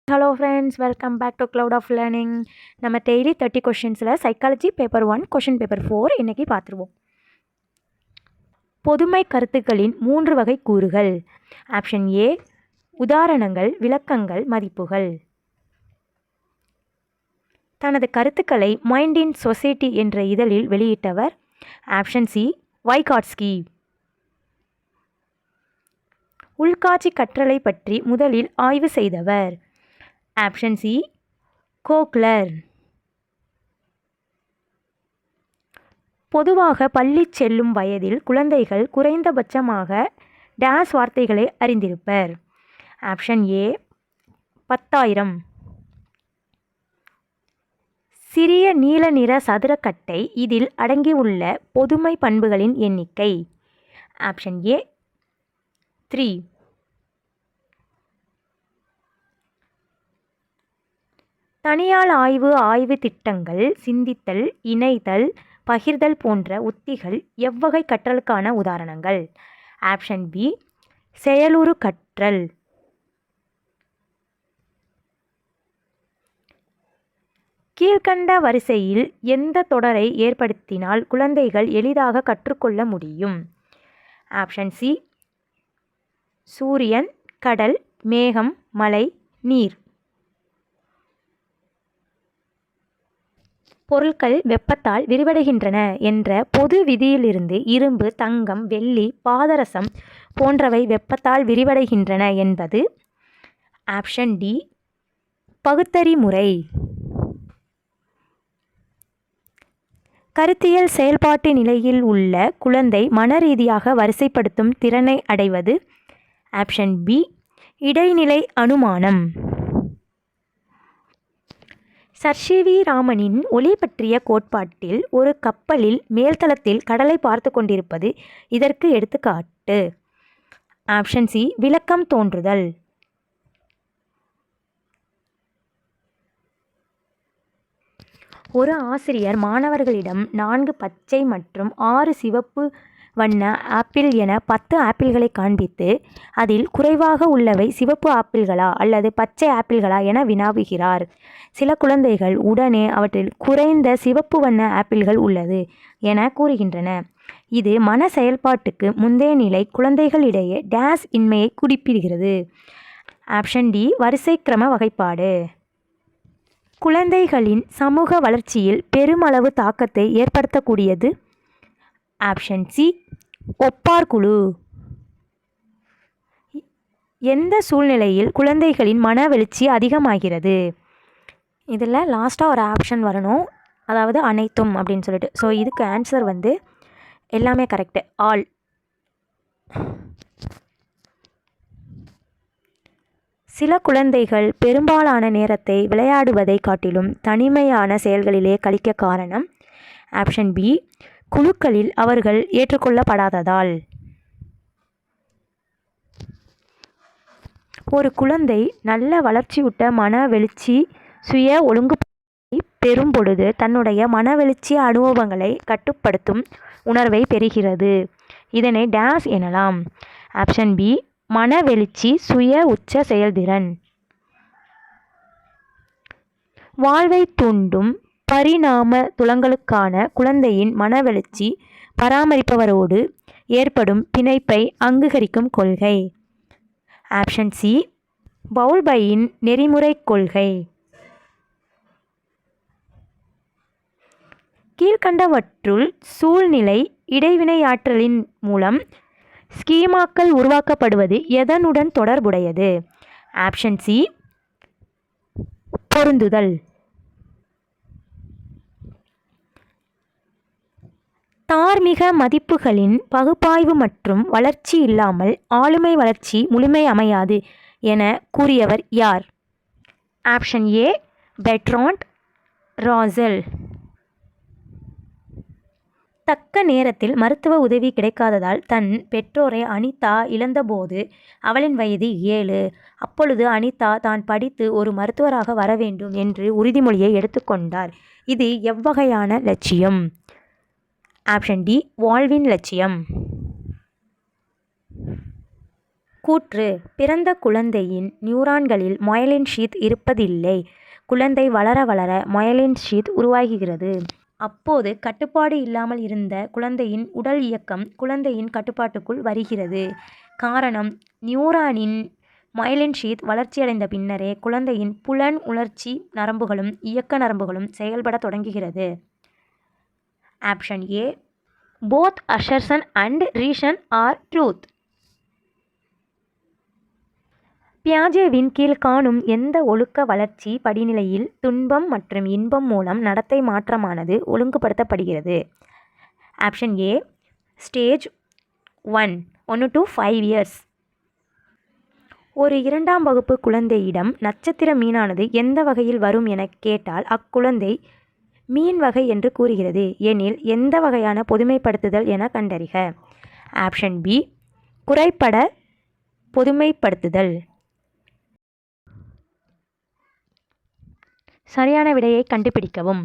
Hello friends, welcome back to Cloud of Learning. நம்ம daily 30 கொஷின்ஸில் psychology paper 1 question paper 4 இன்றைக்கி பார்த்துருவோம். பொதுமை கருத்துக்களின் 3 வகை கூறுகள். ஆப்ஷன் ஏ உதாரணங்கள், விளக்கங்கள், மதிப்புகள். தனது கருத்துக்களை மைண்ட் இன் சொசைட்டி என்ற இதழில் வெளியிட்டவர். Option C வைகாட்ஸ்கி. உள்காட்சி கற்றலை பற்றி முதலில் ஆய்வு செய்தவர். Option C Köhler. பொதுவாக பள்ளி செல்லும் வயதில் குழந்தைகள் குறைந்தபட்சமாக டேஸ் வார்த்தைகளை அறிந்திருப்பர். Option A 10,000. சிறிய நீல நிற சதுரக்கட்டை இதில் அடங்கியுள்ள பொதுமை பண்புகளின் எண்ணிக்கை. Option A 3. தனியால் ஆய்வு திட்டங்கள், சிந்தித்தல், இணைத்தல், பகிர்தல் போன்ற உத்திகள் எவ்வகை கற்றலுக்கான உதாரணங்கள். ஆப்ஷன் பி செயலுறு கற்றல். கீழ்கண்ட வரிசையில் எந்த தொடரை ஏற்படுத்தினால் குழந்தைகள் எளிதாக கற்றுக்கொள்ள முடியும். ஆப்ஷன் சி சூரியன், கடல், மேகம், மலை, நீர். பொருட்கள் வெப்பத்தால் விரிவடைகின்றன என்ற பொது விதியிலிருந்து இரும்பு, தங்கம், வெள்ளி, பாதரசம் போன்றவை வெப்பத்தால் விரிவடைகின்றன என்பது. ஆப்ஷன் டி பகுத்தறிமுறை. கருத்தியல் செயல்பாட்டு நிலையில் உள்ள குழந்தை மனரீதியாக வரிசைப்படுத்தும் திறனை அடைவது. ஆப்ஷன் பி இடைநிலை அனுமானம். சர் சி வி ராமனின் ஒளி பற்றிய கோட்பாட்டில் ஒரு கப்பலில் மேல்தளத்தில் கடலை பார்த்து கொண்டிருப்பது இதற்கு எடுத்துக்காட்டு. ஆப்ஷன் சி விளக்கம் தோன்றுதல். ஒரு ஆசிரியர் மாணவர்களிடம் 4 பச்சை மற்றும் 6 சிவப்பு வண்ண ஆப்பிள் என 10 ஆப்பிள்களை காண்பித்து அதில் குறைவாக உள்ளவை சிவப்பு ஆப்பிள்களா அல்லது பச்சை ஆப்பிள்களா என வினாவுகிறார். சில குழந்தைகள் உடனே அவற்றில் குறைந்த சிவப்பு வண்ண ஆப்பிள்கள் உள்ளது என கூறுகின்றன. இது மன செயல்பாட்டுக்கு முந்தைய நிலை குழந்தைகளிடையே டேஸ் இன்மையை குறிப்பிடுகிறது. ஆப்ஷன் டி வரிசை கிரம வகைப்பாடு. குழந்தைகளின் சமூக வளர்ச்சியில் பெருமளவு தாக்கத்தை ஏற்படுத்தக்கூடியது. Option C ஒப்பார்குழு. எந்த சூழ்நிலையில் குழந்தைகளின் மனவெழுச்சி அதிகமாகிறது. இதில் லாஸ்ட்டாக ஒரு ஆப்ஷன் வரணும், அதாவது அனைத்தும் அப்படின்னு சொல்லிட்டு. ஸோ இதுக்கு ஆன்சர் எல்லாமே கரெக்டு. ஆல். சில குழந்தைகள் பெரும்பாலான நேரத்தை விளையாடுவதை காட்டிலும் தனிமையான செயல்களிலே கழிக்க காரணம். ஆப்ஷன் பி குழுக்களில் அவர்கள் ஏற்றுக்கொள்ளப்படாததால். ஒரு குழந்தை நல்ல வளர்ச்சியுட்ட மனவெழுச்சி சுய ஒழுங்கு பெறும் பொழுது தன்னுடைய மனவெழுச்சி அனுபவங்களை கட்டுப்படுத்தும் உணர்வை பெறுகிறது. இதனை டேஸ் எனலாம். ஆப்ஷன் பி மனவெழுச்சி சுய உச்ச செயல்திறன். வாழ்வை தூண்டும் பரிணாம துலங்களுக்கான குழந்தையின் மனவெழுச்சி பராமரிப்பவரோடு ஏற்படும் பிணைப்பை அங்கீகரிக்கும் கொள்கை. ஆப்ஷன் சி பவுல்பையின் நெறிமுறை கொள்கை. கீழ்கண்டவற்றுள் சூழ்நிலை இடைவினையாற்றலின் மூலம் ஸ்கீமாக்கள் உருவாக்கப்படுவது எதனுடன் தொடர்புடையது. ஆப்ஷன் சி பொருந்துதல். தார்மீக மதிப்புகளின் பகுப்பாய்வு மற்றும் வளர்ச்சி இல்லாமல் ஆளுமை வளர்ச்சி முழுமை அமையாது என கூறியவர் யார். Option A Bertrand Russell. தக்க நேரத்தில் மருத்துவ உதவி கிடைக்காததால் தன் பெற்றோரை அனிதா இழந்தபோது அவளின் வயது 7. அப்பொழுது அனிதா தான் படித்து ஒரு மருத்துவராக வர வேண்டும் என்று உறுதிமொழியை எடுத்துக்கொண்டார். இது எவ்வகையான லட்சியம். ஆப்ஷன் டி வாழ்வின் லட்சியம். கூற்று: பிறந்த குழந்தையின் நியூரான்களில் மயலின் ஷீத் இருப்பதில்லை. குழந்தை வளர வளர மயலின் ஷீத் உருவாகிறது. அப்போது கட்டுப்பாடு இல்லாமல் இருந்த குழந்தையின் உடல் இயக்கம் குழந்தையின் கட்டுப்பாட்டுக்குள் வருகிறது. காரணம்: நியூரானின் மயலின் ஷீத் வளர்ச்சியடைந்த பின்னரே குழந்தையின் புலன் உணர்ச்சி நரம்புகளும் இயக்க நரம்புகளும் செயல்பட தொடங்குகிறது. Option A both assertion and reason are true. பியாஜேவின் கீழ் காணும் எந்த ஒழுக்க வளர்ச்சி படிநிலையில் துன்பம் மற்றும் இன்பம் மூலம் நடத்தை மாற்றமானது ஒழுங்குபடுத்தப்படுகிறது? Option A stage 1 to 5 years. ஒரு 2ஆம் வகுப்பு குழந்தையிடம் நட்சத்திர மீனானது எந்த வகையில் வரும் என கேட்டால் அக்குழந்தை மீன் வகை என்று கூறுகிறது எனில் எந்த வகையான பொதுமைப்படுத்துதல் என கண்டறிக. Option B குறைபட பொதுமைப்படுத்துதல். சரியான விடையை கண்டுபிடிக்கவும்.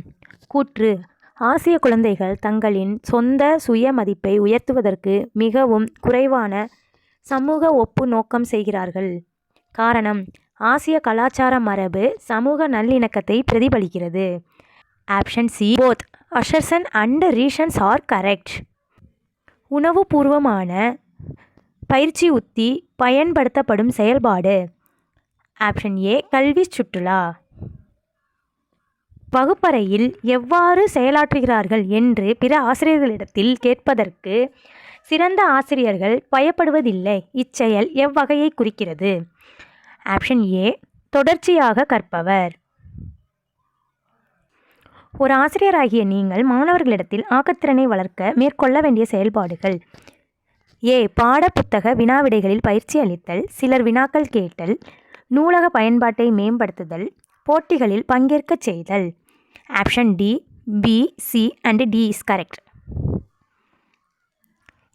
கூற்று: ஆசிய குழந்தைகள் தங்களின் சொந்த சுய மதிப்பை உயர்த்துவதற்கு மிகவும் குறைவான சமூக ஒப்பு நோக்கம் செய்கிறார்கள். காரணம்: ஆசிய கலாச்சார மரபு சமூக நல்லிணக்கத்தை பிரதிபலிக்கிறது. Option C both assertion and reasons are correct. உணவுபூர்வமான பயிற்சி உத்தி பயன்படுத்தப்படும் செயல்பாடு. ஆப்ஷன் ஏ கல்வி சுற்றுலா. வகுப்பறையில் எவ்வாறு செயலாற்றுகிறார்கள் என்று பிற ஆசிரியர்களிடத்தில் கேட்பதற்கு சிறந்த ஆசிரியர்கள் பயப்படுவதில்லை. இச்செயல் எவ்வகையை குறிக்கிறது? ஆப்ஷன் ஏ தொடர்ச்சியாக கற்பவர். ஒரு ஆசிரியராகிய நீங்கள் மாணவர்களிடத்தில் ஆக்கத்திறனை வளர்க்க மேற்கொள்ள வேண்டிய செயல்பாடுகள். ஏ பாட புத்தக வினாவிடைகளில் பயிற்சி அளித்தல், சிலர் வினாக்கள் கேட்டல், நூலக பயன்பாட்டை மேம்படுத்துதல், போட்டிகளில் பங்கேற்கச் செய்தல். Option D B C and D is correct.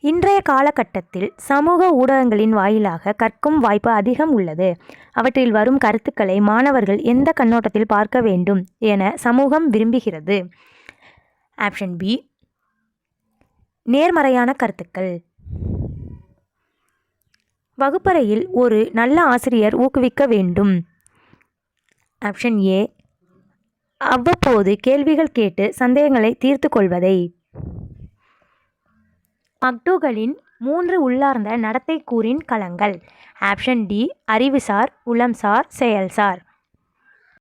இன்றைய காலகட்டத்தில் சமூக ஊடகங்களின் வாயிலாக கற்கும் வாய்ப்பு அதிகம் உள்ளது. அவற்றில் வரும் கருத்துக்களை மாணவர்கள் எந்த கண்ணோட்டத்தில் பார்க்க வேண்டும் என சமூகம் விரும்புகிறது? ஆப்ஷன் பி நேர்மறையான கருத்துக்கள். வகுப்பறையில் ஒரு நல்ல ஆசிரியர் ஊக்குவிக்க வேண்டும். ஆப்ஷன் ஏ அவ்வப்போது கேள்விகள் கேட்டு சந்தேகங்களை தீர்த்து கொள்வதை. மக்டூகலின் 3 உள்ளார்ந்த நடத்தை கூறின் களங்கள். ஆப்ஷன் டி அறிவுசார், உளம்சார், செயல்சார்.